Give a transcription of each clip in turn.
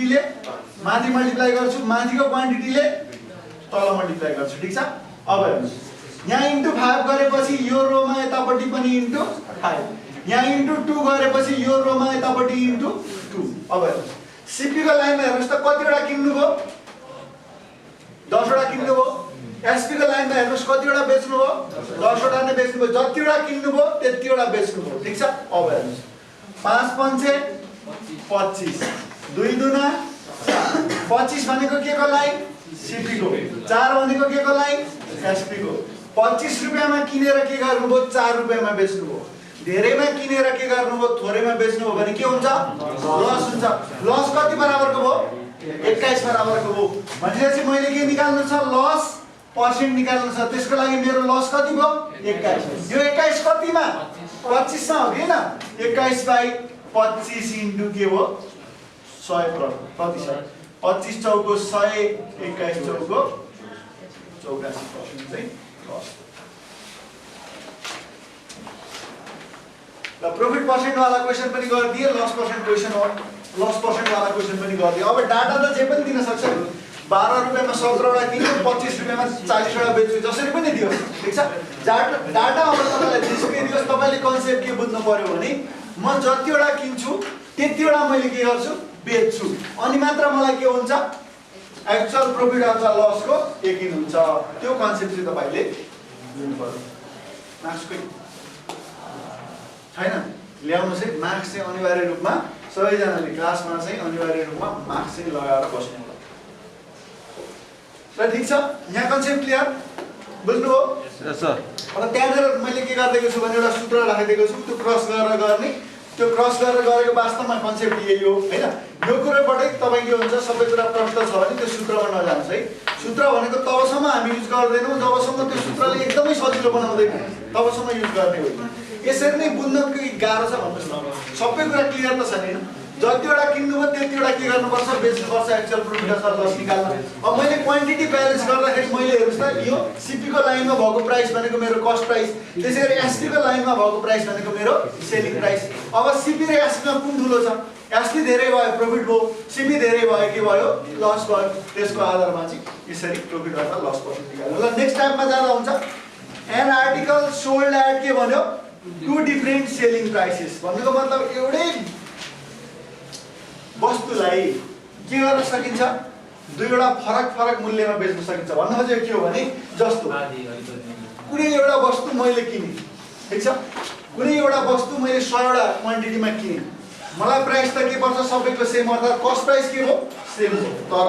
क्वान्टिटीले माथि मल्टिप्लाई गर्छु, माथिको क्वान्टिटीले तल मल्टिप्लाई गर्छु। ठीक छ? अब हेर्नुस्, यहाँ इन्टु 5 गरेपछि यो रोमा यतापट्टि पनि इन्टु 5, यहाँ इन्टु 2 गरेपछि यो रोमा यतापट्टि इन्टु 2। अब हेर्नुस्, सीपी को लाइनमा हेर्नुस् त कतिवटा किन्नुभयो? 10 वटा किन्नुभयो। एसपी को लाइनमा हेर्नुस् कतिवटा बेच्नुभयो? 10 वटा नै बेच्नुभयो। जतिवटा किन्नुभयो त्यतिवटा बेच्नुभयो। ठीक छ? अब हेर्नुस्, 5 पंचे 25, 2 दुना 25 भनेको के को लाइन? सीपी को। 4 भनेको के को लाइन? एसपी को। 25 रुपैयाँमा किनेर के गर्नुभयो? 4 रुपैयाँमा बेच्नुभयो। धेरैमा किनेर के गर्नुभयो? थोरैमा बेच्नुभयो भने के हुन्छ? लस हुन्छ। लस कति बराबरको भयो? 21 बराबरको भयो। भनेपछि मैले के निकाल्नु छ? लस पर्सेन्ट निकाल्नु छ। त्यसको लागि मेरो लस कति भयो? 21। यो 21 कतिमा? 25 मा हो कि हैन? 21/25 इन्टु के हो? 100%। 25 चौको 100, 21 चौको 84% चाहिँ लस। ल प्रॉफिट पर्सेंट वाला क्वेश्चन पनि गरिदिए, लस पर्सेंट क्वेश्चन हो, लस पर्सेंट वाला क्वेश्चन पनि गरिदिए। अब डाटा त जे पनि दिन सक्छ। 12 रुपैयाँमा 17 वटा किन्यो, 25 रुपैयाँमा 40 वटा बेच्छु, जसरी पनि दियोस्। ठीक छ? डाटा अब तपाईलाई जेसुकै दियोस्, तपाईले कन्सेप्ट के बुझ्नु पर्यो भने म जतिवटा किन्छु त्यतिवटा मैले के गर्छु? बेच्छु। अनि मात्र मलाई के हुन्छ? एक्चुअल प्रॉफिट अथवा लसको यकिन हुन्छ। त्यो कन्सेप्ट चाहिँ तपाईले बुझ्नु पर्यो। मार्क्सकै हैन, ल्याउनुस् है। मार्क्स चाहिँ अनिवार्य रूपमा सबैजनाले क्लासमा चाहिँ अनिवार्य रूपमा मार्क्स चाहिँ लगाएर बस्नु होला। ल ठीक छ? यहाँ कन्सेप्ट क्लियर बुझ्नुभयो? यस सर। अब त्यहाँनिर मैले के गरिदिएको छु भने एउटा सूत्र राखिदिएको छु। त्यो क्रस गरेर गर्ने, त्यो क्रस गरेर गरेको वास्तवमा कन्सेप्ट यही हो हैन। यो कुराबाटै तपाईँ के हुन्छ? सबै कुरा प्रष्ट छ भने त्यो सूत्रमा नजान्छ है। सूत्र भनेको तबसम्म हामी युज गर्दैनौँ जबसम्म त्यो सूत्रले एकदमै सजिलो बनाउँदैन, तबसम्म युज गर्ने होइन। यसरी नै बुझ्न के गाह्रो छ भन्नुस् न? सबै कुरा क्लियर त छ नि? जतिवटा किन्नुभयो त्यतिवटा के गर्नुपर्छ? बेच्नुपर्छ। एक्चुअल प्रॉफिट अथवा लस निकाल्न। अब मैले क्वान्टिटी ब्यालेन्स गर्दाखेरि मैले हेर्नुस् त, यो सीपी को लाइनमा भएको प्राइस भनेको मेरो कस्ट प्राइस, त्यसैगरी एसपी को लाइनमा भएको प्राइस भनेको मेरो सेलिङ प्राइस। अब सीपी र एसपी मा कुन ठुलो छ? एसपी धेरै भयो प्रॉफिट भयो, सीपी धेरै भयो के भयो? लस भयो। त्यसको आधारमा चाहिँ यसरी प्रॉफिट अथवा लस पर्सेन्ट निकाल्नु। ल नेक्स्ट टाइममा जाँदा हुन्छ। एन आर्टिकल सोल्ड एट के भन्यो? 2 डिफरेंट सेलिङ प्राइसेस। भन्नुको मतलब एउटै वस्तुलाई के गर्न सकिन्छ? दुईवटा फरक मूल्यमा बेच्न सकिन्छ। भन्नु खोजेको के हो भने जस्तो कुनै एउटा वस्तु मैले किने, ठीक छ? कुनै एउटा वस्तु मैले 100 वटा क्वान्टिटीमा किने, मलाई प्राइस त के पर्छ? सबैको सेम, अर्थात कस्ट प्राइस के हो? सेम हो। तर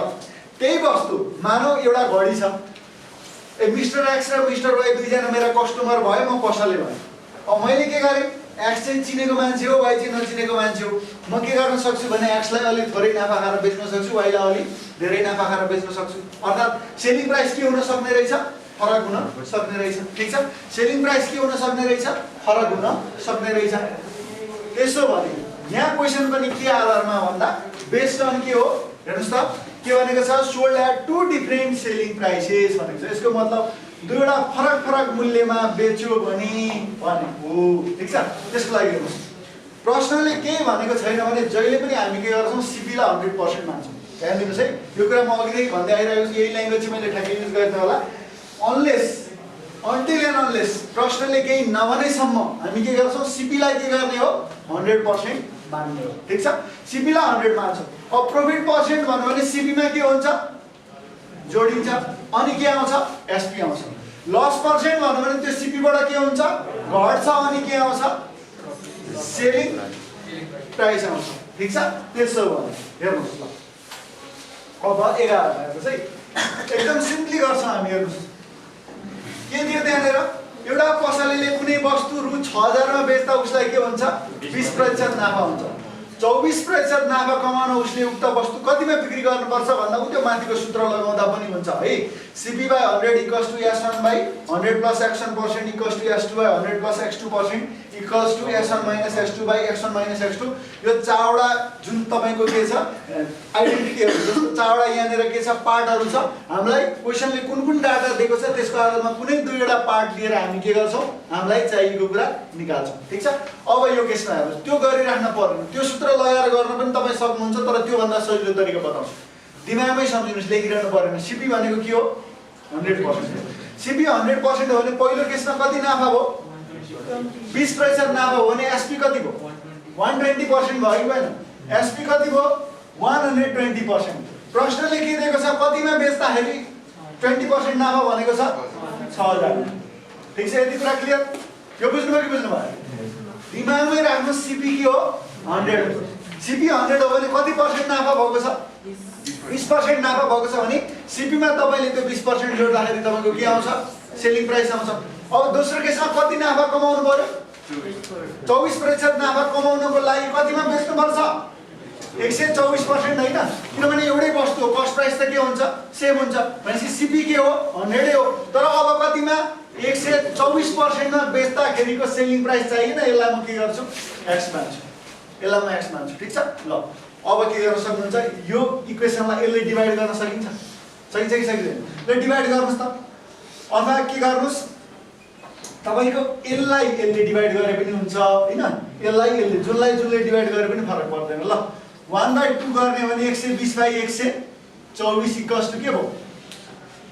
त्यही वस्तु मानौ एउटा घडी छ, मिस्टर एक्स र मिस्टर वाई दुईजना मेरा कस्टमर भयो, म पसलले भएँ। अब मैले के गरेँ? एक्स चाहिँ चिनेको मान्छे हो, वाई चाहिँ नचिनेको मान्छे हो। म के गर्न सक्छु भने एक्सलाई अलि थोरै नाफा खाएर बेच्न सक्छु, वाईलाई अलि धेरै नाफा खाएर बेच्न सक्छु। अर्थात सेलिङ प्राइस के हुन सक्ने रहेछ? फरक हुन सक्ने रहेछ। ठीक छ? सेलिङ प्राइस के हुन सक्ने रहेछ? फरक हुन सक्ने रहेछ। त्यसो भने यहाँ क्वेशन पनि के आधारमा भन्दा बेस्ड अन के हो? हेर्नुस् त के भनेको छ? Sold at 2 different selling prices भनेको छ। यसको मतलब दुईवटा फरक मूल्यमा बेच्यो भने हो। ठीक छ? त्यसको लागि हेर्नुस्, प्रश्नले के भनेको छैन भने जहिले पनि हामी के गर्छौं? सीपी लाई 100% मान्छौं। ध्यान दिनुस् है, यो कुरा म अघिदेखि भन्दै आइरहेको छु। यही ल्याङ्ग्वेज चाहिँ मैले ठ्याक्कै युज गर्ने होला। अन्टिल एन्ड अनलेस प्रश्नले केही नभनेसम्म हामी के गर्छौं? सीपी लाई के गर्ने हो? 100% मान्ने हो। ठीक छ? सीपी लाई 100 मान्छौं। अब प्रॉफिट पर्सेन्ट भन्नु भने सीपी मा के हुन्छ? जोडिन्छ, अनि के आउँछ? एसपी आउँछ। लस पर्सेन्ट भन्नु भने त्यो सीपी बाट के हुन्छ? घट्छ, अनि के आउँछ? सेलिङ प्राइस आउँछ। ठीक छ? त्यसो भने हेर्नुस् ल, अब 11 हेर्नुस् है, एकदम सिम्पली गर्छ हामी। हेर्नुस् के दियो त्यहाँनेर? एउटा पसलेले कुनै वस्तु रु 6000 मा बेच्दा उसलाई के हुन्छ? 20% नाफा हुन्छ। 24% नाफा कमाउन उसले उक्त वस्तु कतिमा बिक्री गर्नुपर्छ भन्दा त्यो माथिको सूत्र लगाउँदा पनि हुन्छ है। CP/100 = S1/100 + X1% = S2/100 + X2% equals to s1 minus s2 by x1 minus x2। यो चारवटा जुन तपाईको के छ आइडेन्टिटीहरु जस्तो चारवटा यहाँनेर के छ पार्टहरु छ। हामीलाई क्वेशनले कुन कुन डाटा दिएको छ त्यसको आधारमा कुनै दुईवटा पार्ट लिएर हामी के गर्छौं हामीलाई चाहिएको कुरा निकाल्छौं। ठीक छ। अब यो केसमा हेर्नुस् त्यो गरिराख्न पर्दैन, त्यो सूत्र लगाएर गर्न पनि तपाई सक्नुहुन्छ, तर त्यो भन्दा सजिलो तरिका बताउँछु। दिमागमै सम्झिनुस्, लेखिरहनु पर्दैन। सीपी भनेको के हो 100%। सीपी 100% हो भने पहिलो केसमा कति नाफा भयो 20% नाफा हो भने एसपी कति भयो 120% भयो कि हैन? एसपी कति भयो 120%। प्रश्नले के दिएको छ कतिमा बेच्दाखेरि 20% नाफा भनेको छ 6000। ठीक छ, यति कुरा क्लियर? यो बुझ्नुभयो कि बुझ्नु भएन? दिमागमै राख्नु सीपी के हो 100। सीपी 100 हो भने कति पर्सेन्ट नाफा भएको छ 20% नाफा भएको छ भने सीपी मा तपाईले त्यो 20% जोड्दाखेरि तपाईको के आउँछ सेलिङ प्राइस आउँछ। अब दोस्रो केसमा कति नाफा कमाउनु पर्यो 24% नाफा कमाउनको लागि कतिमा बेच्नु पर्छ 124% हैन? किनभने एउटै वस्तु हो, कस्ट प्राइस त के हुन्छ सेम हुन्छ भनेपछि सीपी के हो 100 हो। तर अब कतिमा 124% मा बेच्दाखेरिको सेलिङ प्राइस चाहिएन, यसलाई म के गर्छु x मान्छु, यसलाई म x मान्छु। ठीक छ। ल अब के गर्न सक्नुहुन्छ यो इक्वेसनलाई यसले डिवाइड गर्न सकिन्छ, सकिन्छ कि सकिँदैन? ल डिवाइड गर्नुस् त, अथवा के गर्नुस् तपाईको यसलाई यसले डिवाइड गरे पनि हुन्छ हैन, यसलाई यसले जुनले डिवाइड गरे पनि फरक पर्दैन। ल 1/2 गर्ने भने 120/124 इक्वल्स टु के भयो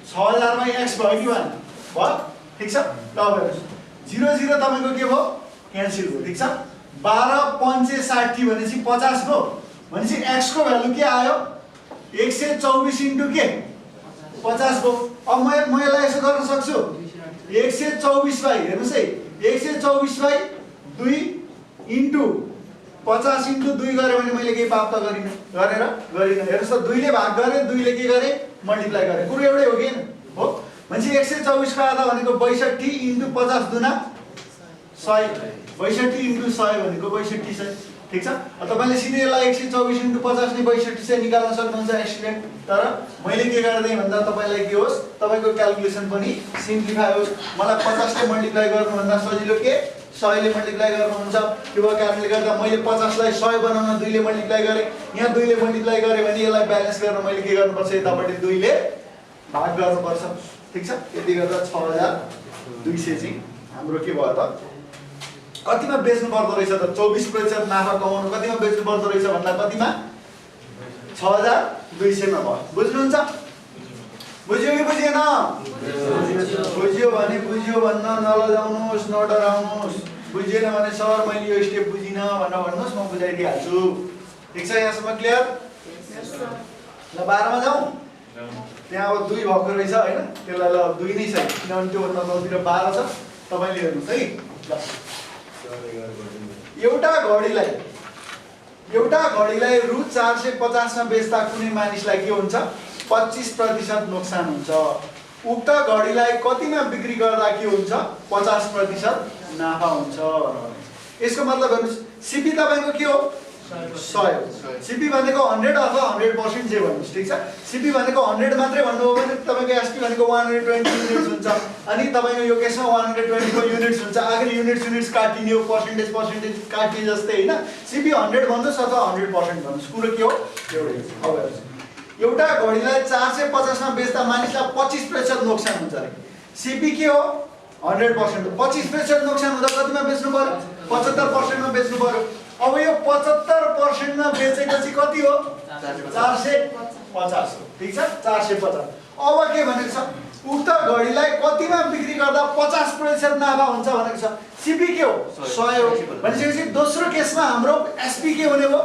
6000/x भयो कि भएन? भयो। ठीक छ। ल अब हेर्नुस् 0 0 तपाईको के भयो क्यान्सल भयो। ठीक छ। 12 5 60 भनेपछि 50 भयो भनेपछि x को भ्यालु के आयो 124 इन्टु के 50 भयो। अब म यसलाई यसो गर्न सक्छु 124 बाइ हेर्नुस् है 124/2 इन्टु 50 इन्टु 2 गरे भने मैले के पाप त गरिन गरिन हेर्नुस् त 2 ले भाग गरे 2 ले के गरे मल्टिप्लाई गरे, कुरो एउटै हो कि हैन? हो। भनेपछि 124 को आधा भनेको 62 इन्टु 50 दुना 100, 62 इन्टु 100 भनेको 6200। ठीक छ। तपाईले सिधै यसलाई 124 इन्टु 50 ने 6200 निकाल्न सक्नुहुन्छ एक्सटेन्ड, तर मैले के गर्दै भन्दा तपाईलाई के होस् तपाईको क्याल्कुलेसन पनि सिम्प्लिफाई होस्। मलाई 50 ले मल्टिप्लाई गर्नु भन्दा सजिलो के 100 ले मल्टिप्लाई गर्नु हुन्छ। त्यो कारणले गर्दा मैले 50 लाई 100 बनाउन 2 ले मल्टिप्लाई गरे, यहाँ 2 ले मल्टिप्लाई गरे भने यसलाई ब्यालेन्स गर्न मैले के गर्नुपर्छ यतापट्टि 2 ले भाग गर्नुपर्छ। ठीक छ। यति गर्दा 6200 चाहिँ हाम्रो के भयो त कतिमा बेच्नु पर्दो रहेछ त 24% नाफा कमाउनु कतिमा बेच्नु पर्दो रहेछ भन्दा कतिमा 6200 मा भयो। बुझ्नुहुन्छ? बुझ्यो कि बुझेन? बुझ्यो भने बुझ्यो भन्न नलजाउनुस्, नडराउनुस्। बुझेन भने सर मैले यो स्टेप बुझिन भनेर भन्नुस्, म बुझाइदिहाल्छु। ठीक छ, यहाँसम्म क्लियर? ल 12 मा जाऊ। त्यहाँ अब 2 भएको रहेछ हैन, त्यसलाई ल 2 नै छ किनभने त्यो भन्दा तलतिर 12 छ। तपाईले हेर्नुस् है। ल एउटा घडीलाई रु 450 मा बेच्दा कुनै मानिसलाई के हुन्छ 25% नोक्सान हुन्छ। उक्त घडीलाई कतिमा बिक्री गर्दा के हुन्छ 50% नाफा हुन्छ। यसको मतलब हेर्नुस् सीपी तपाईको के हो 100। सीपी भनेको 100 अथवा 100% जे भन्नुस्। ठीक छ। सीपी भनेको 100 मात्रै भन्नु हो भने तपाईको एसपी भनेको 120 युनिट्स हुन्छ, अनि तपाईको यो केसमा 120 को युनिट्स हुन्छ। आखिर युनिट्स काटिने हो, पर्सेन्टेज काटिने जस्तै हैन। सीपी 100 भन्नुस् अथवा 100% भन्नुस्, कुरो के हो एउटै। अब हेर्नुस् एउटा घडीलाई 450 मा बेच्दा मानिसलाई 25% नोक्सान हुन्छ रे। सीपी के हो 100% हो। 25% नोक्सान हुँदा कतिमा बेच्नु पर्यो 75% मा बेच्नु पर्यो। अब यो 75% मा बेचेपछि कति हो 450 हो। ठीक छ 450। अब के भनेको छ उक्त घडीलाई कतिमा बिक्री गर्दा 50% नाफा हुन्छ भनेको छ। सीपी के हो 100 हो। भनेपछि दोस्रो केसमा हाम्रो एसपी के हुने भयो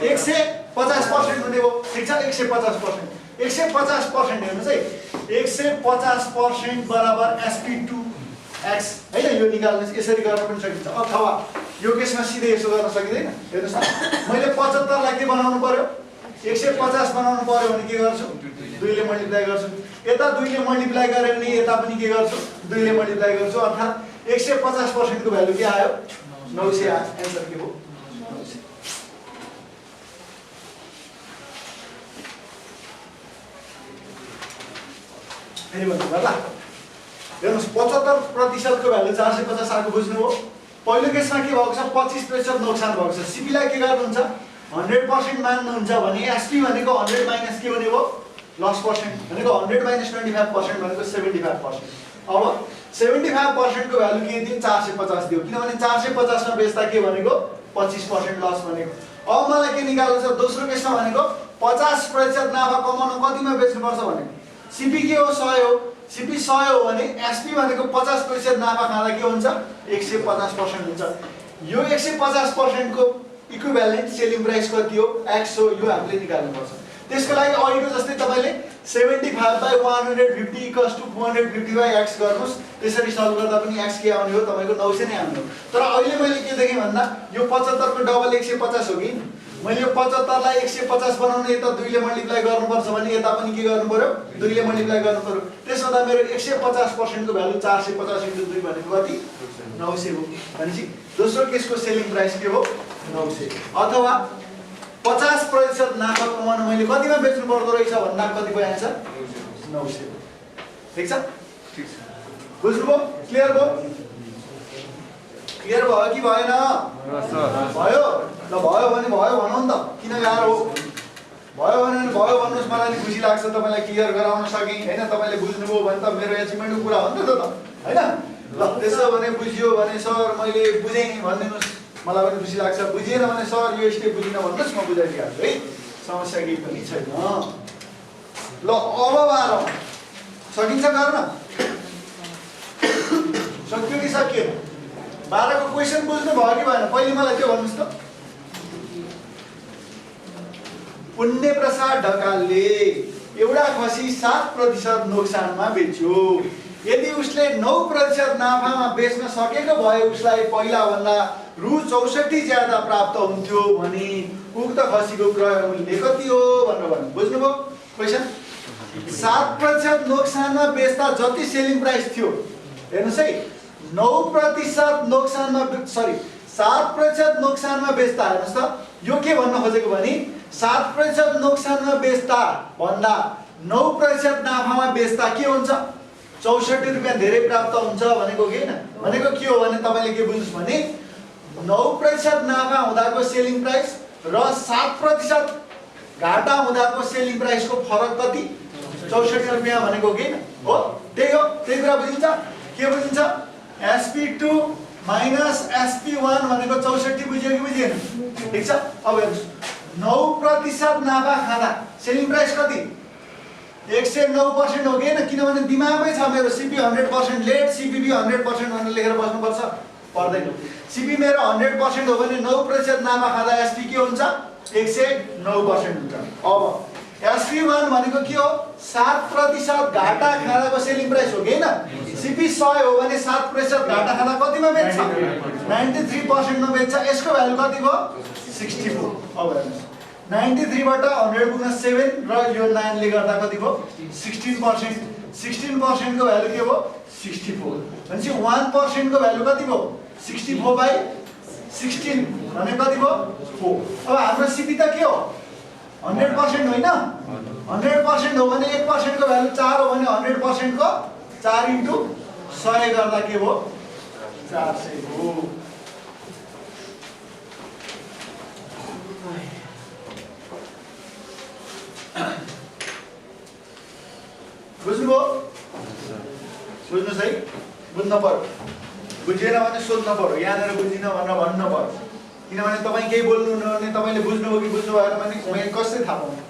150% हुने भयो। ठीक छ 150%। 150% हेर्नुस् है 150% बराबर sp2x हैन। यो निकाल्नुस्, यसरी गर्न पनि सकिन्छ। अथवा यो केसमा सिधै यसो गर्न सकिदैन। हेर्नुस् न मैले 75 लाई के बनाउनु पर्यो 150 बनाउनु पर्यो भने के गर्छु 2 ले मल्टिप्लाई गर्छु। यता 2 ले मल्टिप्लाई गरे भने यता पनि के गर्छु 2 ले मल्टिप्लाई गर्छु। अर्थात् 150% को भ्यालु के आयो 900 आयो। आन्सर के हो 900। फेरि भन्नु ल हेर्नुस् 75% को भ्यालु 450 आको बुझ्नु हो। पहिलो केसमा के भएको छ 25% नोक्सान भएको छ। सीपी लाई के गर्नुहुन्छ 100% मान्नुहुन्छ भने एसपी भनेको 100 माइनस के हुने भयो लस पर्सेन्ट भनेको 100 माइनस 25% भनेको 75%। अब 75% को भ्यालु के दियो 450 दियो किनभने 450 मा बेच्दा के भनेको 25% लस भनेको। अब मलाई के निकाल्नु छ दोस्रो केसमा भनेको 50% नाफा कमाउन कतिमा बेच्नु पर्छ भनेको सीपी के हो 100 हो। सीपी 100 हो भने एसपी भनेको 50% नाफा खाँदा के हुन्छ 150% हुन्छ। यो 150% को इक्विभ्यालेन्ट सेलिङ प्राइस कति हो x हो यो हामीले निकाल्नु पर्छ। त्यसको लागि अहिलेको जस्तै तपाईले 75/150 = 450/x गर्नुस्। त्यसरी सल्भ गर्दा पनि x के आउने हो तपाईको 900 नै आउने हो। तर अहिले मैले के देखेँ भन्दा यो 75 को डबल 150 हो कि मैले यो 75 लाई 150 बनाउन यता 2 ले मल्टिप्लाई गर्नुपर्छ भने यता पनि के गर्नु पर्यो 2 ले मल्टिप्लाई गर्नु पर्यो। त्यसोभन्दा मेरो 150% को भ्यालु 450 * 2 भनेको कति 900 हो। भनेपछि दोस्रो केसको सेलिङ प्राइस के हो 900 अथवा 50% नाफा कमाउन मैले कतिमा बेच्नु पर्दो रहेछ भन्दा कति भयो आन्सर 900। ठीक छ ठीक छ बुझ्नुभयो क्लियर भयो क्लियर भयो कि भएन भयो ल भयो भने भयो भनौँ न त किन गाह्रो हो भयो भने भयो भन्नुस् मलाई नि खुसी लाग्छ तपाईलाई क्लियर गराउन सके हैन तपाईले बुझ्नुभयो भने त मेरो अचिभमेन्टको कुरा हो नि त हैन ल त्यसो भने बुझ्यो भने सर मैले बुझेँ भन्दिनुस् मलाई पनि खुसी लाग्छ। बुझिएन भने सर यो स्टेप बुझिन भन्नुस् म बुझाइदिहाल्छु है समस्या केही पनि छैन। ल अब 12 सकिन्छ गर्न सक्यो कि सकिएन 12 को क्वेशन बुझ्नु भयो कि भएन पहिले मलाई के भन्नुस् त। पुण्य प्रसाद ढकालले एउटा खसी 7% नोक्सानमा बेच्यो। यदि उसले 9% नाफामा बेच्न सकेको भए उसलाई पहिला भन्दा रु 64 ज्यादा प्राप्त हुन्थ्यो भने उक्त खसीको क्रय मूल्य कति हो भनेर भन्नु बुझ्नुभयो क्वेशन। 7% नोक्सानमा बेच्दा जति सेलिङ प्राइस थियो हेर्नुस् है 9% नोक्सानमा 7% नोक्सानमा बेच्दा हेर्नुस् त यो के भन्न खोजेको भने 7% नोक्सानमा बेच्दा भन्दा 9% नाफामा बेच्दा के हुन्छ 64 रुपैयाँ धेरै प्राप्त हुन्छ भनेको के हैन भनेको के हो भने तपाईले के बुझ्नुस् भने 9% नाफा हुँदाको सेलिङ प्राइस र 7% घाटा हुँदाको सेलिङ प्राइसको फरक कति 64 रुपैयाँ भनेको के हैन हो त्यही कुरा बुझिन्छ के बुझिन्छ SP2 माइनस SP1 भनेको 64 बुझ्यो कि बुझिएन ठीक छ। अब हेर्नुस् 9% नाफा खाँदा सेलिङ प्राइस कति 109% हो कि किनभने दिमागमै छ मेरो सीपी 100% लेट सीपीबी 100% भनेर लेखेर बस्नुपर्छ पर्दैन। सीपी मेरो 100% हो भने 9% नाफा खाँदा एसपी के हुन्छ 109% हुन्छ। अब एसपी1 भनेको के हो 7% घाटा खाँदाको सेलिङ प्राइस हो कि हैन सीपी 100 हो भने 7% घाटा खाँदा कतिमा बेच्छ 93% मा बेच्छ। यसको भ्यालु कति भयो 64। अब हेर्नुस् 93 बाट 100 गुणा 7 र यो 9 ले गर्दा कति भयो 16%। 16% को भ्यालु के भयो 64 भनेपछि 1% को भ्यालु कति भयो 64/16 भने कति भयो 4। अब हाम्रो सीपी त के हो 100% होइन 100% हो भने 1% को भ्यालु 4 हो भने 100% को 4 * 100 गर्दा के भयो 400 हो। बुझ्नुभयो बुझ्नुस् है बुझ्न पर्यो बुझेन भने सोध्न पर्यो यहाँनिर बुझिन भनेर भन्न पर्यो किनभने तपाईँ केही बोल्नु न भने तपाईँले बुझ्नुभयो कि बुझ्नु भएन भने मैले कसरी थाहा पाउनु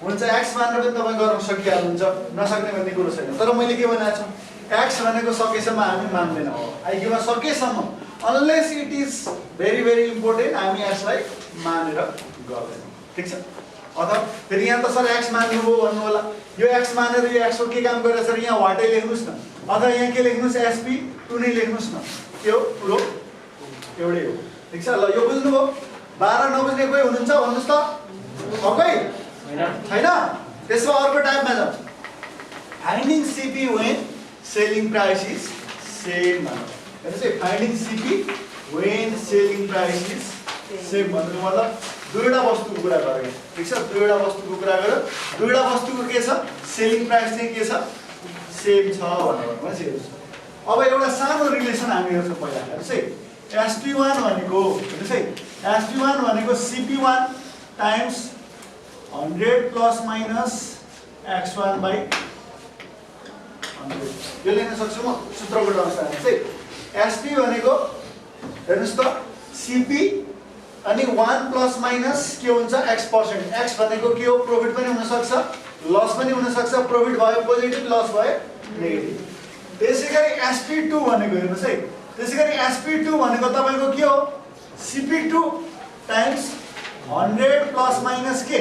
हुन्छ एक्स मानेर पनि तपाईँ गर्न सकिहाल्नुहुन्छ नसक्ने भन्ने कुरो छैन। तर मैले के भनेको छु एक्स भनेको सकेसम्म हामी मान्दैनौँ आइक्यूमा सकेसम्म unless it is very important हामी यसलाई मानेर गर्दैनौँ ठीक छ। अथवा फेरि यहाँ त सर एक्स मान्नुभयो भन्नु होला यो एक्स मानेर यो एक्सको के काम गरेर सर यहाँ वाटै लेख्नुस् न अथवा यहाँ के लेख्नुस् SP2 नै लेख्नुस् न के हो ठुलो एउटै हो ठीक छ। ल यो बुझ्नुभयो 12 नबुझ्ने कोही हुनुहुन्छ भन्नुस् त ओके हैन। त्यसो अर्को टाइपमा जाऊ finding CP when selling price is same हेर्नुस् है finding CP when selling price is same भन्नुको मतलब दुईवटा वस्तुको कुरा गरे ठीक छ। दुईवटा वस्तुको कुरा गर्यो दुईवटा वस्तुको के छ सेलिङ प्राइस चाहिँ के छ सेम छ भनेर भनेपछि हेर्नुहोस् अब एउटा सानो रिलेसन हामी हेर्छौँ पहिला हेर्नुहोस् है SP1 भनेको हेर्नुहोस् है SP1 भनेको CP1 times 100 plus minus x1 by 100 यो लेख्न सक्छु म सूत्रको अनुसार चाहिँ SP भनेको हेर्नुहोस् त CP अनि 1 प्लस माइनस के हुन्छ x%। x भनेको के हो प्रॉफिट पनि हुन सक्छ लस पनि हुन सक्छ प्रॉफिट भयो पोजिटिभ लस भयो नेगेटिभ। त्यसैगरी SP2 भनेको हेर्नुहोस् है त्यसैगरी SP2 भनेको तपाईको के हो CP2 टाइम्स 100 प्लस माइनस के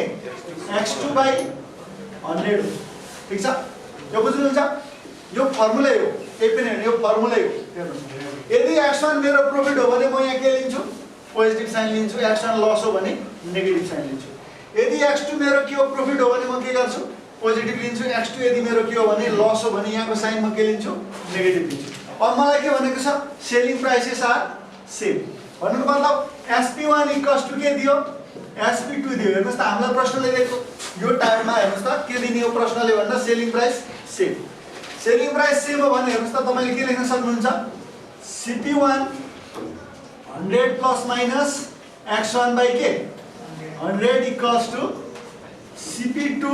x2 बाई 100 ठीक छ यो बुझ्नुहुन्छ यो फर्मुला हो केही पनि हैन यो फर्मुला हो हेर्नुस् यदि x1 मेरो प्रॉफिट हो भने म यहाँ के लिन्छु पोजिटिभ साइन लिन्छु x1 लस हो भने नेगेटिभ साइन लिन्छु यदि x2 मेरो के हो प्रॉफिट हो भने म के गर्छु पोजिटिभ लिन्छु x2 यदि मेरो के हो भने लस हो भने यहाँको साइन म के लिन्छु नेगेटिभ लिन्छु। अब मलाई के भनेको छ सेलिङ प्राइसेस आर सेम भन्नुको मतलब SP1 इक्वल्स टु के दियो SP2 दियो हेर्नुस् त हामीलाई प्रश्नले दिएको यो टाइममा हेर्नुस् त के दिने हो प्रश्नले भन्दा selling price same selling price same हो भने हेर्नुस् त तपाईले के लेख्न सक्नुहुन्छ CP1 100 plus minus x1 by के 100 equals to CP2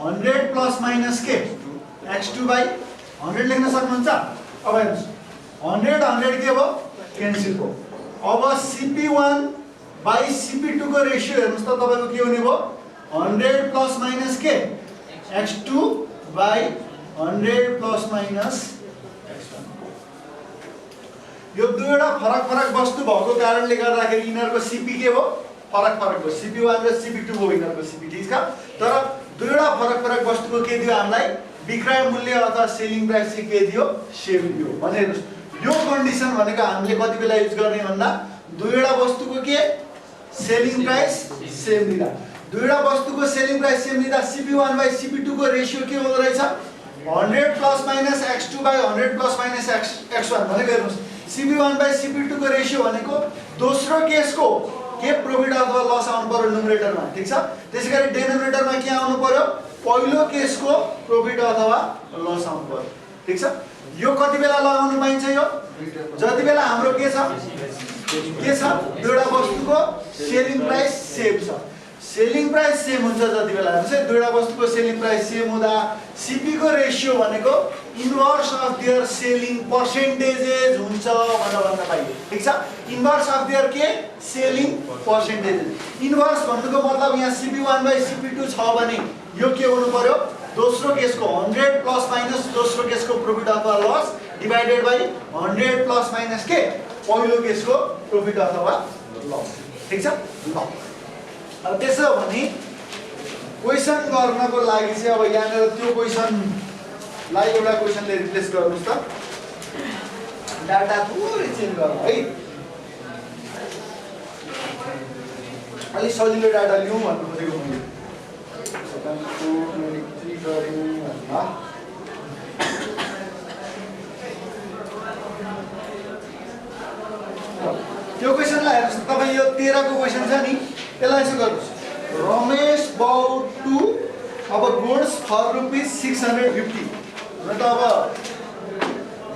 100 plus minus के x2 बाई 100 लेख्न सक्नुहुन्छ। अब हेर्नुस् 100 100 के भयो क्यान्सल भयो अब CP1 बाई CP2 को रेशियो हेर्नुस् त तपाईको के हुने भयो 100 प्लस माइनस के x2 by 100 plus minus x1 यो दुईवटा फरक फरक वस्तु भएको कारणले गर्दाखेरि यिनीहरुको CP के भयो फरक फरक भयो CP1 र CP2 भयो यिनीहरुको CP ठीक छ तर दुईवटा फरक फरक वस्तुको के दियो हामीलाई विक्रय मूल्य अथवा सेलिङ प्राइस चाहिँ के दियो सेम दियो भने हेर्नुस् यो कन्डिसन भनेको हामीले कति बेला युज गर्ने भन्दा दुईवटा वस्तुको के सेलिङ प्राइस सेम दिँदा दुईवटा वस्तुको सेलिङ प्राइस सेम दिँदा CP1 बाइ CP2 को रेशियो के हुँदो रहेछ 100 plus minus x2 by 100 plus minus x1 भनेको हेर्नुस् CP1 बाइ CP2 को रेशियो भनेको दोस्रो केसको के प्रॉफिट अथवा लस आउनु पर्यो न्युमरेटरमा ठीक छ त्यसैगरी डेनोमिनेटरमा के आउनु पर्यो पहिलो केसको प्रॉफिट अथवा लस आउनु पर्यो ठीक छ यो कति बेला लगाउनु पाइन्छ यो जति बेला हाम्रो के छ दुईवटा वस्तुको सेलिङ प्राइस सेम छ सेलिङ प्राइस सेम हुन्छ जति बेला हेर्नुस् दुईवटा वस्तुको सेलिङ प्राइस सेम हुँदा CP को रेशियो भनेको इन्भर्स अफ देयर सेलिङ पर्सेन्टेजेज हुन्छ भनेर भन्न पाइयो ठीक छ इन्भर्स अफ देयर के सेलिङ पर्सेन्टेजेज इन्भर्स भन्नुको मतलब यहाँ CP1 बाइ CP2 छ भने यो के हुनु पर्यो दोस्रो केसको 100 प्लस माइनस दोस्रो केसको प्रॉफिट अथवा loss divided by 100 plus minus के पहिलो केसको प्रॉफिट अथवा लस ठीक छ ल अब त्यसो भने क्वेशन गर्नको लागि चाहिँ अब यहाँनिर त्यो क्वेशनलाई एउटा क्वेशनले रिप्लेस गर्नुस् त डाटा थोरै चेन्ज गर्नु है अलि सजिलो डाटा लिउँ भन्नु खोजेको मैले त्यो क्वेशनलाई हेर्नुस् तपाईँ यो 13 को क्वेशन छ नि यसलाई यसो गर्नुस् रमेश bought two अब goods for ₹650 र त अब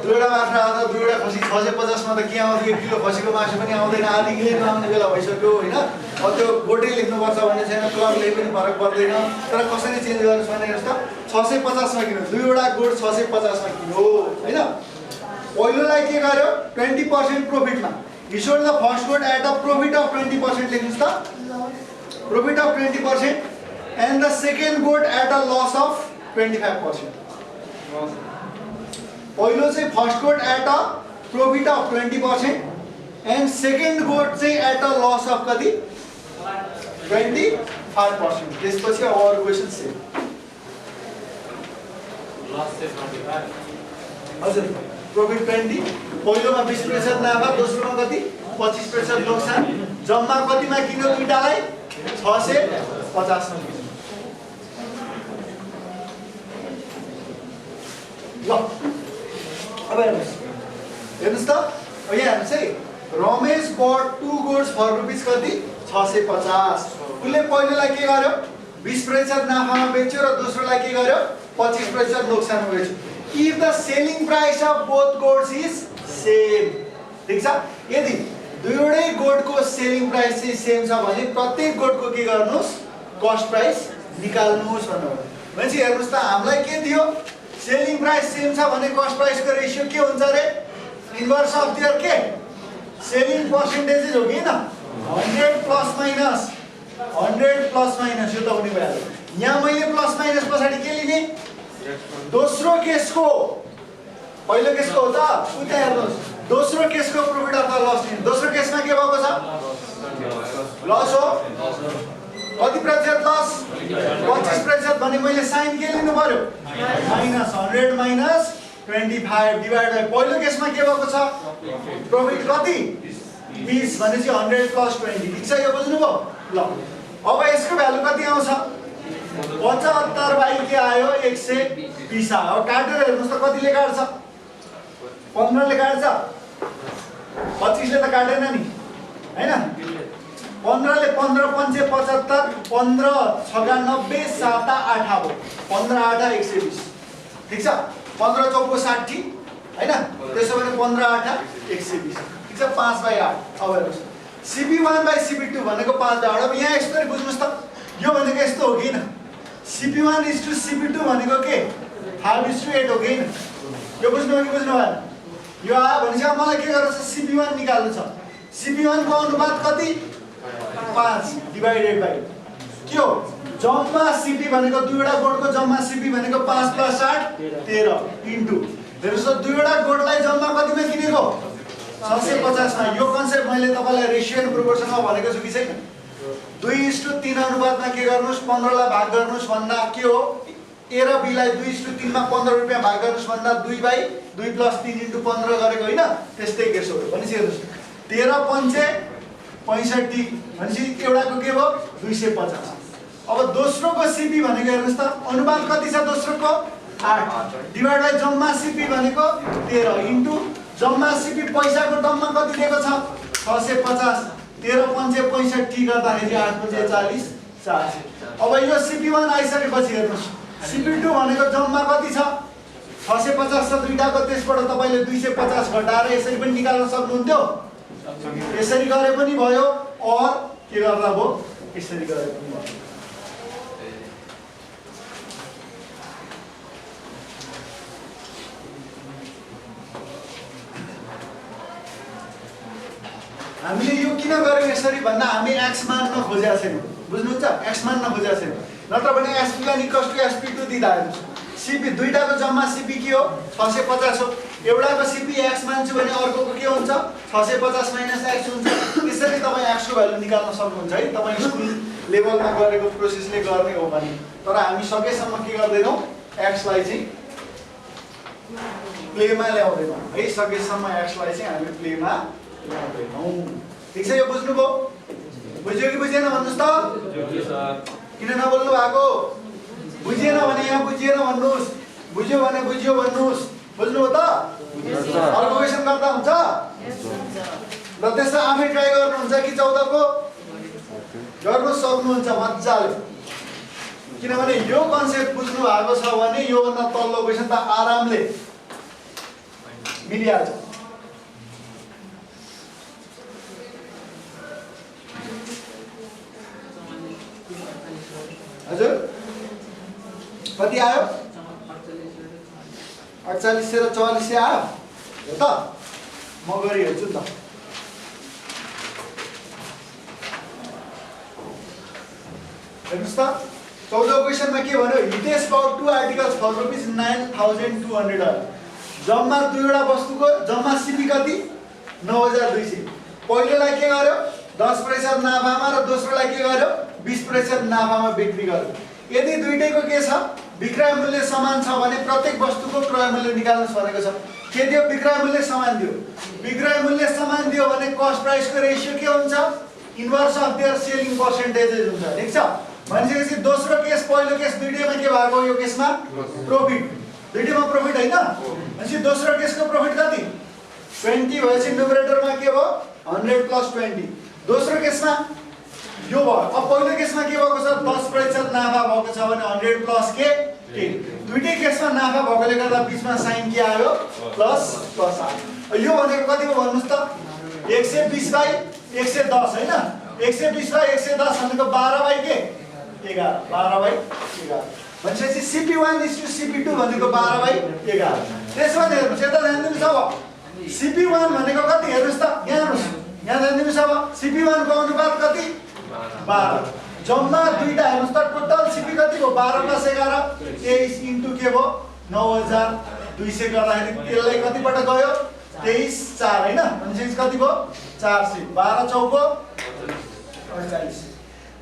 दुईवटा माछा आउँदा दुईवटा खसी 650 मा त के आउँथ्यो 1 किलो खसीको मासु पनि आउँदैन आधी किलो आउने बेला भइसक्यो हैन अब त्यो गोटे लेख्नुपर्छ भन्ने छैन क्लबले पनि फरक पर्दैन तर कसरी चेन्ज गर्नुस् भने हेर्नुस् त 650 मा किनो दुईवटा गुड 650 मा किनो हैन पहिलोलाई के गर्यो 20% प्रॉफिटमा You sold the first good at a profit of 20% लेख्नुस् त profit of 20% and the second good at a loss of 25%. पहिलो चाहिँ first good at a profit of 20% and second good चाहिँ at a loss of कति 25%. त्यसपछि अरू question same loss चाहिँ 25 हजुर profit 20 पहिलोमा 20% नाफा दोस्रोमा कति 25% नोक्सान जम्मा कतिमा किन्यो दुईटालाई 650 मा किन्यो ल अब हेर्नुस् त यहाँ हेर्नुस् है Ramesh bought two goods for rupees कति 650 उसले पहिलोलाई के गर्यो 20% नाफामा बेच्यो र दोस्रोलाई के गर्यो 25% नोक्सान हुएछ। If the selling price of both goods is same, ठीक छ। यदि दुईवटै गोडको सेलिङ प्राइस चाहिँ सेम छ भने प्रत्येक गोडको के गर्नुस्, कस्ट प्राइस निकाल्नुस् भन्नु। भनेपछि हेर्नुस् त हामीलाई के दियो, सेलिङ प्राइस सेम छ भने कस्ट प्राइसको रेशियो के हुन्छ रे, इन्भर्स अफ देयर के सेलिङ पर्सेन्टेजेस हो कि हैन, 100 प्लस माइनस 100 प्लस माइनस, यो त हुने भइहाल्यो। यहाँ मैले प्लस माइनस पछाडि के लिने, दोस्रो केसको, पहिलो केसको हो त उता हेर्नुस्, दोस्रो केसको प्रॉफिट अथवा लस लिने। दोस्रो केसमा के भएको छ, लस हो, कति प्रतिशत लस, 25% भने मैले साइन के लिनु पर्यो, माइनस 100 माइनस 25 डिवाइड बाइ, पहिलो केसमा के भएको छ, प्रॉफिट कति 20 भनेपछि 100 प्लस 20, ठीक छ, यो बुझ्नुभयो। ल अब यसको भ्यालु कति आउँछ, 75 बाइ के आयो 120 आयो। अब काटेर हेर्नुस् त कतिले काट्छ, 15 ले काट्छ, 25 ले त काटेन नि हैन, 15 ले 15 पंचे 75, 15 छगा 90, 7 8 हो, 15 8 120, ठीक छ। 15 चौको 60 हैन, त्यसो भने 15 8 120, ठीक छ, 5/8। अब हेर्नुस् CP1 बाइ CP2 भनेको 5/8। अब यहाँ यसरी बुझ्नुस् त, यो भनेको यस्तो हो कि हैन, CP1 इज टु CP2 भनेको के 5:8 हो कि हैन, यो बुझ्नु कि बुझ्नु भएन, यो आयो भनेपछि अब मलाई के गर्नु छ, CP1 निकाल्नु छ। CP1 को अनुपात कति, 5 डिवाइडेड बाइ के हो, जम्मा CP भनेको दुईवटा गोडको जम्मा CP भनेको 5 + 8 13 इन्टु, हेर्नुस् त दुईवटा गोडलाई जम्मा कतिमा किनेको, 650 मा। यो कन्सेप्ट मैले तपाईलाई रेशियो एन्ड प्रोपोर्सनमा भनेको छु कि छैन, 2:3 अनुपातमा के गर्नुस्, 15 लाई भाग गर्नुस् भन्दा के हो, A र B लाई 2:3 मा 15 रुपैयाँ भाग गर्नुस् भन्दा 2/2 + 3 * 15 गरेको हैन, त्यस्तै केस हो। भनेपछि हेर्नुस् 13 पंचे 65 भनेपछि एउटाको के भयो 250। अब दोस्रोको CP भनेको हेर्नुस् त, अनुपात कति छ दोस्रोको 8 डिवाइड बाइ जम्मा CP भनेको 13 इन्टु जम्मा CP पैसाको टर्ममा कति दिएको छ 650, 13 पंचे 65 गर्दाखेरि 8 पंचे 40 400। अब यो CP1 आइसकेपछि हेर्नुस्, CP2 भनेको जम्मा कति छ 650 छ दुईटाको, त्यसबाट तपाईले 250 घटाएर यसरी पनि निकाल्न सक्नुहुन्थ्यो, यसरी गरे पनि भयो, और के गर्दा भयो, यसरी गरे पनि भयो। हामीले यो किन गर्यौं यसरी भन्दा हामी x मान्न खोजेका छैनौं, बुझ्नुहुन्छ, x मान्न खोजेका छैनौं। नत्र भने SP1 = SP2 दिँदा हेर्नुस्, CP दुईटाको जम्मा CP के हो 650 हो, एउटाको CP x मान्छु भने अर्कोको के हुन्छ 650 - x हुन्छ। त्यसरी तपाई x को भ्यालु निकाल्न सक्नुहुन्छ है, तपाई स्कुल लेभलमा गरेको प्रोसेसले गर्ने हो भने। तर हामी सकेसम्म के गर्दैनौं, x लाई चाहिँ प्लेमा ल्याउँदैनौं है, सकेसम्म x लाई चाहिँ हामी प्लेमा ल्याउँदैनौं, ठीक छ। यो बुझ्नुभयो, बुझ्यो कि बुझेन भन्नुस् त, बुझ्यो सर, किन नबोल्नु भएको, बुझेन भने यहाँ बुझिएन भन्नुस्, बुझ्यो भने बुझ्यो भन्नुस्, बुझ्नुभयो त। अर्को क्वेशन गर्दा हुन्छ र त्यसमा आफै ट्राई गर्नुहुन्छ कि 14 को गर्नु सक्नुहुन्छ मज्जाले, किनभने यो कन्सेप्ट बुझ्नु भएको छ भने यो भन्दा तल्लो क्वेशन त आरामले मिलिहाल्छ। हजुर कति आयो 48 र 44 आयो, हो त, म गरिहेर्छु नि त। हेर्नुस् त 14 क्वेशनमा के भन्यो, हितेश बाउट 2 आर्टिकल्स फर ₹9,200 आयो। जम्मा दुईवटा वस्तुको जम्मा CP कति 9,200। पहिलोलाई के गर्यो 10% नाफामा र दोस्रोलाई के गर्यो 20% नाफामा बिक्री गर्यो। यदि दुईटैको के छ विक्रय मूल्य समान छ भने प्रत्येक वस्तुको क्रय मूल्य निकाल्नुस् भनेको छ। के दियो, विक्रय मूल्य समान दियो। विक्रय मूल्य समान दियो भने कस्ट प्राइस को रेशियो के हुन्छ, इन्भर्स अफ देयर सेलिङ पर्सेन्टेजेस हुन्छ, ठीक छ। भनेपछि दोस्रो केस पहिलो केस दुईटैमा के भएको, यो केसमा प्रॉफिट, दुईटैमा प्रॉफिट हैन। भनेपछि दोस्रो केसको प्रॉफिट कति 20 भएपछि न्युमरेटरमा के भयो 100 + 20। दोस्रो केसमा यो भयो। अब पहिलो केसमा के भएको छ 10% नाफा भएको छ भने 100 + के गेन। दुईटै केसमा नाफा भएकोले गर्दा बीचमा साइन के आयो प्लस प्लस आयो। यो भनेको कति हो भन्नुस् त 120 बाइ 110 हैन 120 बाइ 110 भनेको 12 बाइ के 11 12 बाइ 11 भनेपछि CP1 = CP2 भनेको 12 बाइ 11। त्यसमा हेर्नुस् यता ध्यान दिनुस् अब CP1 भनेको कति हेर्नुस् त यहाँ हेर्नुस् यहाँ ध्यान दिनुस् अब CP1 को अनुपात कति 12 जम्मा दुईटा हेर्नुस् त टोटल CP कति हो 12 + 11 23 इन्टु के भयो 9200 गर्दाखेरि त्यसलाई कतिबाट गयो 23 4 हैन भनेपछि कति भयो 400 12 चौको 48।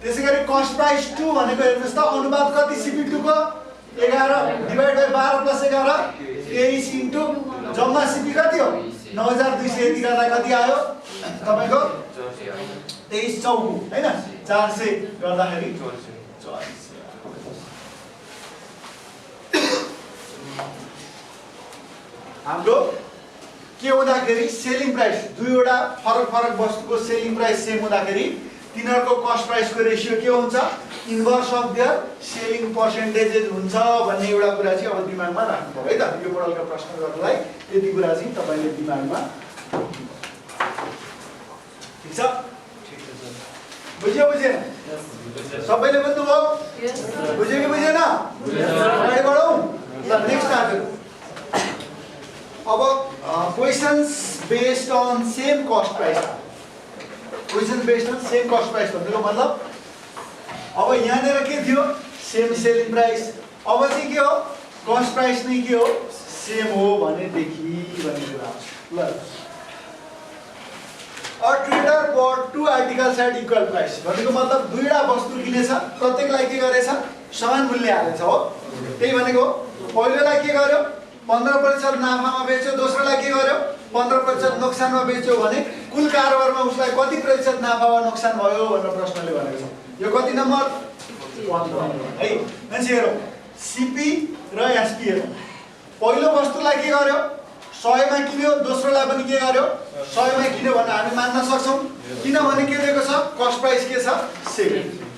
त्यसैगरी कस्ट प्राइस 2 भनेको हेर्नुस् त अनुपात कति CP2 को 11 डिवाइड बाइ 12 + 11 23 इन्टु जम्मा CP कति हो 9200 यति गर्दा कति आयो तपाईको 23 चौको हैन 400 गर्दाखेरि 44। हाम्रो के हुँदाखेरि सेलिङ प्राइस दुईवटा फरक फरक वस्तुको सेलिङ प्राइस सेम हुँदाखेरि तिनीहरुको कस्ट प्राइसको रेशियो के हुन्छ इन्भर्स अफ देयर सेलिङ पर्सेन्टेजेस हुन्छ भन्ने एउटा कुरा चाहिँ अब दिमागमा राख्नु पर्यो है त। यो मोडलका प्रश्न गर्नलाई यति कुरा चाहिँ तपाईले दिमागमा ठीक छ बुझ्यो बुझेन सबैले बुझ्नुभयो बुझ्यो कि बुझेन अगाडि बढौं ल नेक्स्ट आजु अब questions based on same cost price question based on same cost price भन्नुको मतलब अब यहाँनेर के थियो सेम सेलिङ प्राइस अब चाहिँ के हो कस्ट प्राइस नै के हो सेम हो भने देखि भन्ने कुरा ल A trader bought 2 articles at equal price भनेको मतलब दुईटा वस्तु किनेछ प्रत्येकलाई के गरेछ समान मूल्य हालेछ हो त्यही भनेको पहिलोलाई के गर्यो 15% नाफामा बेच्यो दोस्रोलाई के गर्यो 15% नोक्सानमा बेच्यो भने कुल कारोबारमा उसलाई कति प्रतिशत नाफा वा नोक्सान भयो भनेर प्रश्नले भनेको छ। यो कति नम्बर 1 है मान्छे हेरौं CP र SP हेरौं पहिलो वस्तुलाई के गर्यो 100 मा किन्यो दोस्रोलाई पनि के गर्यो 100 मा किन्यो भने हामी मान्न सक्छौं किनभने के दिएको छ कस्ट प्राइस के छ सेम।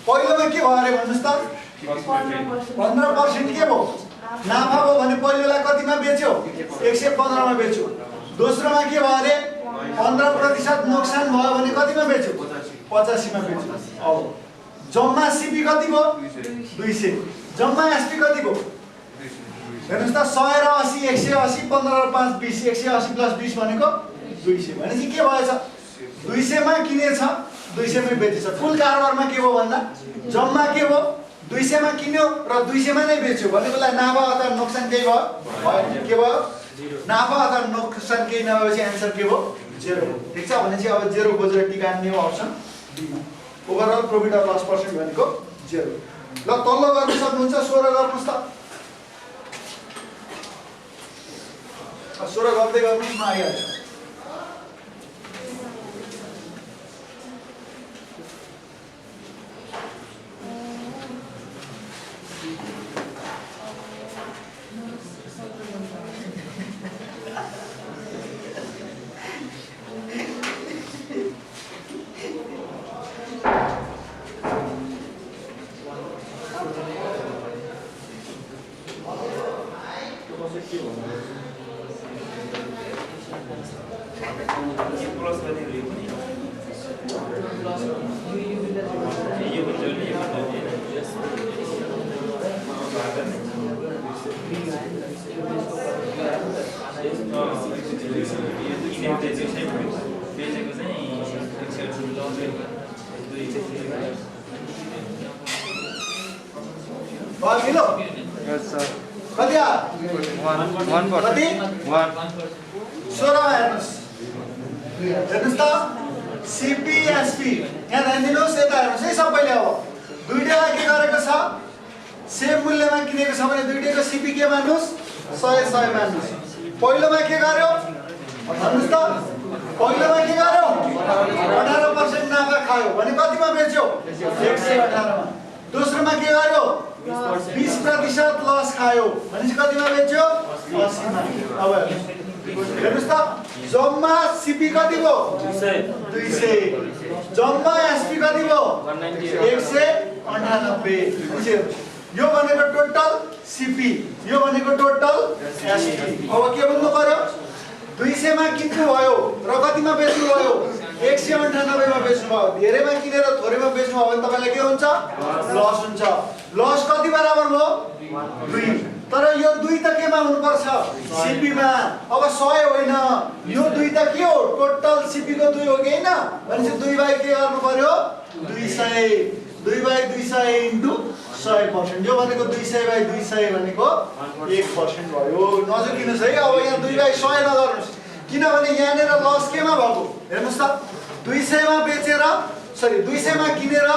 पहिलोमा के भयो रे भन्नुस् त 15% के भयो नाफा भयो भने पहिलोलाई कतिमा बेच्यो 115 मा बेच्यो दोस्रोमा के भयो रे 15% नोक्सान भयो भने कतिमा बेच्यो 85 मा बेच्यो। अब जम्मा CP कति भयो 200 जम्मा SP कति भयो हेर्नुस् त 100 र 80 180 15 र 5 20 180 + 20 भनेको 200 भनेपछि के भएछ 200 मा किनेछ 200 मै बेचेछ कुल कारोबारमा के भयो भन्दा जम्मा के भयो 200 मा किन्यो र 200 मा नै बेच्यो भनेकोलाई नाफा अथवा नोक्सान केही भयो के भयो नाफा अथवा नोक्सान केही नभएपछि आन्सर के भयो 0 ठीक छ भनेपछि अब 0 खोजेर टिका हान्ने हो अप्सन डी मा overall profit or loss percent भनेको 0। ल तल्लो गर्न सक्नुहुन्छ 16 गर्नुस् त 16 गर्दै गर्नुस् म आइहाल्छु। पहिलोमा के गर्यो भन्नुस् त पहिलोमा के गर्यो 18% नाफा खायो भने कतिमा बेच्यो 118 मा दोस्रोमा के गर्यो 20% लस खायो भने कतिमा बेच्यो 80 मा। अब हेर्नुस् त जम्मा CP कति भयो 200 जम्मा SP कति भयो 198 यो भनेको टोटल सिपी यो भनेको टोटल एसपी। अब के भन्नु पर्यो 200 मा किन्नु भयो र कतिमा बेच्नु भयो 198 मा बेच्नु भयो। धेरैमा किनेर थोरैमा बेच्नु भयो भने तपाईलाई के हुन्छ लस हुन्छ। लस कति बराबर हो 2 तर यो 2 त केमा हुनु पर्छ सिपी मा। अब 100 होइन यो 2 त के हो टोटल सिपी को 2 हो कि हैन भनेपछि 2 बाइ के गर्नु पर्यो 200 2 बाइ 200 इन्टु 100%। यो भनेको 200 बाइ 200 भनेको 1% भयो। नजुकिनुस् है। अब यहाँ 2 बाइ 100 नगर्नुस् किनभने यहाँनेर लस केमा भएको हेर्नुस् त 200 मा बेचेर 200 मा किनेर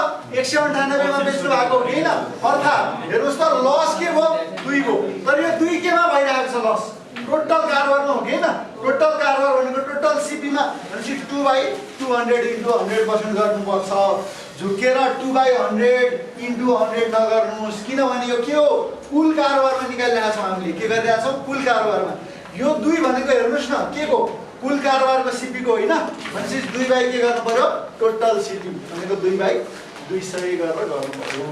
198 मा बेच्नु भएको हो हैन। अर्थात् हेर्नुस् त लस के भयो 2 को तर यो 2 केमा भइरहेको छ लस टोटल कारोबारमा हो कि हैन। टोटल कारोबार भनेको टोटल सिपी मा भनेपछि 2 बाइ 200 इन्टु 100% गर्नुपर्छ। झुकेर 2 बाइ 100 इन्टु 100 नगर्नुस् किनभने यो के हो कुल कारोबारमा निकालिरहेका छौँ हामीले। के गरिरहेका छौँ कुल कारोबारमा। यो 2 भनेको हेर्नुस् न के को कुल कारोबारको सिपी को हैन भनेपछि 2 बाइ के गर्नु पर्यो टोटल सिपी भनेको 2 बाइ 200 गरेर गर्नु पर्यो।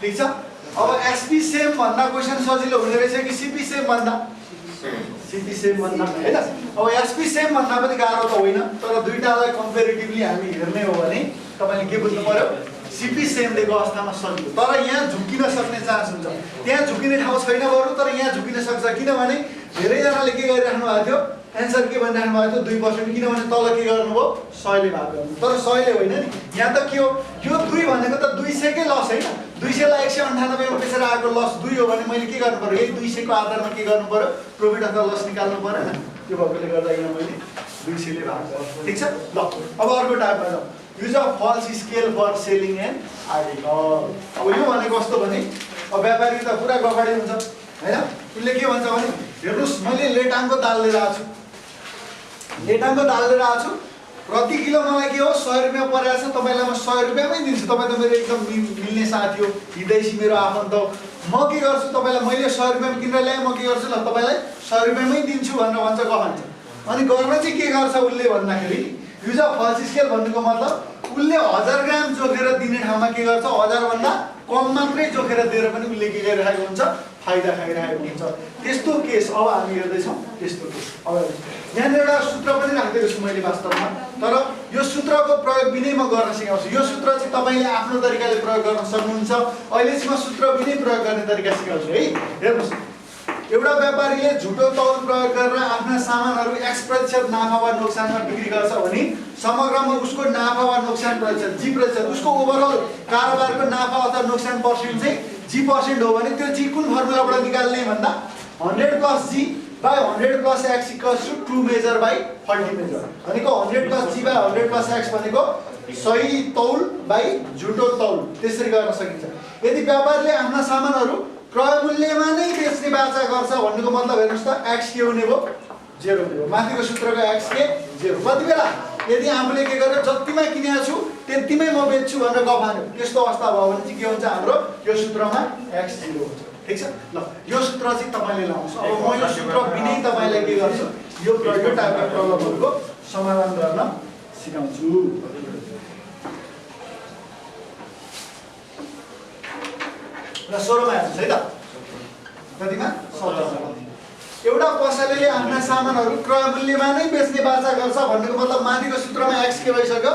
ठीक छ। अब एसपी सेम भन्दा क्वेशन सजिलो हुने रहेछ कि सिपी सेम भन्दा सिपी सेम भन्दा हैन। अब एसपी सेम भन्दा पनि गाह्रो त होइन तर दुईटालाई कम्पेरिटिभली हामी हेर्ने हो भने तपाईले के बुझ्नु पर्यो सिपी सेम दिएको अवस्थामा सजिलो तर यहाँ झुकिन सक्ने चान्स हुन्छ। त्यहाँ झुकिने ठाउँ छैन बरु तर यहाँ झुकिन सक्छ किनभने धेरैजनाले के गरिराख्नु भएको थियो एन्सर के भनिराख्नु भएको थियो 2% किनभने तल के गर्नुभयो 100 ले भाग गर्नु तर 100 ले होइन नि। यहाँ त के हो यो 2 भनेको त 200 कै लस हैन। 200 लाई 198 मा बेचेर आएको लस 2 हो भने मैले के गर्नु पर्यो यही 200 को आधारमा के गर्नु पर्यो प्रॉफिट अथवा लस निकाल्नु पर्यो हैन। त्यो भएकोले गर्दा यहाँ मैले 200 ले भाग गर्छु। ठीक छ। ल अब अर्को टाइपमा जाउँ use of false scale for selling and article. अब यो भनेको कस्तो भने अब व्यापारी त पुरा गफाडी हुन्छ हैन। उसले के भन्छ भने हेर्नुस् मैले लेटाङको दाल लिएर आएको छु लेटाङको दाल लिएर आएको छु प्रति किलो मलाई के हो 100 रुपैयाँ परेको छ तपाईलाई म 100 रुपैयाँमै दिन्छु। तपाईँ त मेरो एकदम मिल्ने साथी हो हिदैसी मेरो आफन्त हो। म के गर्छु तपाईलाई मैले 100 रुपैयाँमा किनेर ल्याएँ म के गर्छु ल तपाईलाई 100 रुपैयाँमै दिन्छु भनेर भन्छ गहन्छ। अनि गर्न चाहिँ के गर्छ उसले भन्दाखेरि युज अफ फल्स स्केल भन्नुको मतलब उसले 1000 ग्राम जोखेर दिने ठाउँमा के गर्छ 1000 भन्दा कम मात्रै जोखेर दिएर पनि उसले के गरिरहेको हुन्छ फाइदा खाइरहेको हुन्छ। त्यस्तो केस अब हामी हेर्दै छौँ त्यस्तो केस। अब यहाँ एउटा सूत्र पनि राखेको छु मैले वास्तवमा तर यो सूत्रको प्रयोग बिनै म गर्न सिकाउँछु। यो सूत्र चाहिँ तपाईले आफ्नो तरिकाले प्रयोग गर्न सक्नुहुन्छ। अहिले चाहिँ म सूत्र बिनै प्रयोग गर्ने तरिका सिकाउँछु है। हेर्नुस् एउटा व्यापारीले झुटो तौल प्रयोग गरेर आफ्ना सामानहरू X% नाफा वा नोक्सानमा बिक्री गर्छ भने समग्रमा उसको नाफा वा नोक्सान प्रतिशत G% उसको ओभरअल कारोबारको नाफा अथवा नोक्सान पर्सेन्ट चाहिँ G% हो भने त्यो G कुन फर्मुलाबाट निकाल्ने भन्दा 100 + G by 100 + X = true measure by faulty measure भनेको 100 + G by 100 + X भनेको सही तौल बाइ झुटो तौल त्यसरी गर्न सकिन्छ। यदि व्यापारीले आफ्ना सामानहरू क्रय मूल्यमा नै बेच्ने बाचा गर्छ भन्नुको मतलब हेर्नुस् त x के हुने भयो 0 हुने भयो। माथिको सूत्रको x के 0 कति बेला यदि आफूले के गर्यो जतिमा किनेको छु त्यतिमै म बेच्छु भनेर गफान्यो त्यस्तो अवस्था भयो भने चाहिँ के हुन्छ हाम्रो यो सूत्रमा x 0 हुन्छ। ठीक छ। ल यो सूत्र चाहिँ तपाईले लाउनुस्। अब म यो सूत्र बिनै तपाईलाई के गर्छु यो टाइपका प्रब्लमहरुको समाधान गर्न सिकाउँछु। र 16 मा हेर्नुस् है त कतिमा 17 एउटा पसलेले आफ्ना सामानहरू क्रय मूल्यमा नै बेच्ने बाचा गर्छ भन्नुको मतलब माथिको सूत्रमा x के भइसक्यो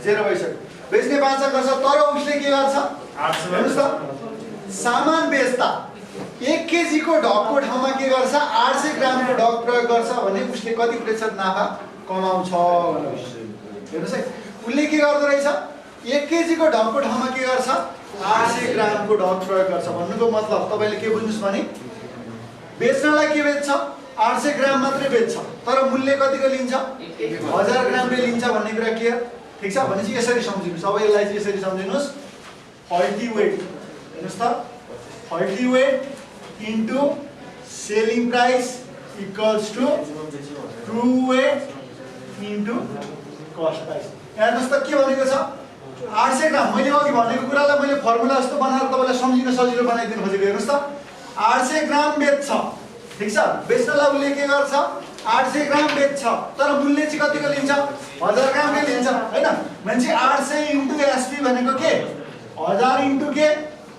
0 भइसक्यो। बेच्ने बाचा गर्छ तर उसले के गर्छ हेर्नुस् त सामान बेच्दा 1 केजी को ढकको ठाउँमा के गर्छ 800 ग्राम को ढक प्रयोग गर्छ भने उसले कति प्रतिशत नाफा कमाउँछ हेर्नुस् है। उसले के गर्दो रहेछ 1 केजी को ढकको ठाउँमा के गर्छ 800 ग्राम को ढक प्रयोग गर्छ भन्नुको मतलब तपाईले के बुझ्नुस् भने बेच्नलाई के बेच्छ 800 ग्राम मात्रै बेच्छ तर मूल्य कतिको लिन्छ 1000 ग्रामले लिन्छ भन्ने कुरा के ठीक छ। भनेपछि यसरी सम्झिनुस्। अब यसलाई चाहिँ यसरी सम्झिनुस् faulty weight हेर्नुस् त faulty weight into selling price equals to true weight into cost price। हेर्नुस् त के भनेको छ 800 ग्राम मैले अघि भनेको कुरालाई मैले फर्मुला जस्तो बनाएर तपाईलाई सम्झिन सजिलो बनाइदिन खोजेको। हेर्नुस् त 800 ग्राम बेच्छ ठीक छ। बेच्नलाई उसले के गर्छ 800 ग्राम बेच्छ तर मूल्य चाहिँ कतिको लिन्छ 1000 ग्रामले लिन्छ हैन। भनेपछि 800 * SP भनेको के 1000 * के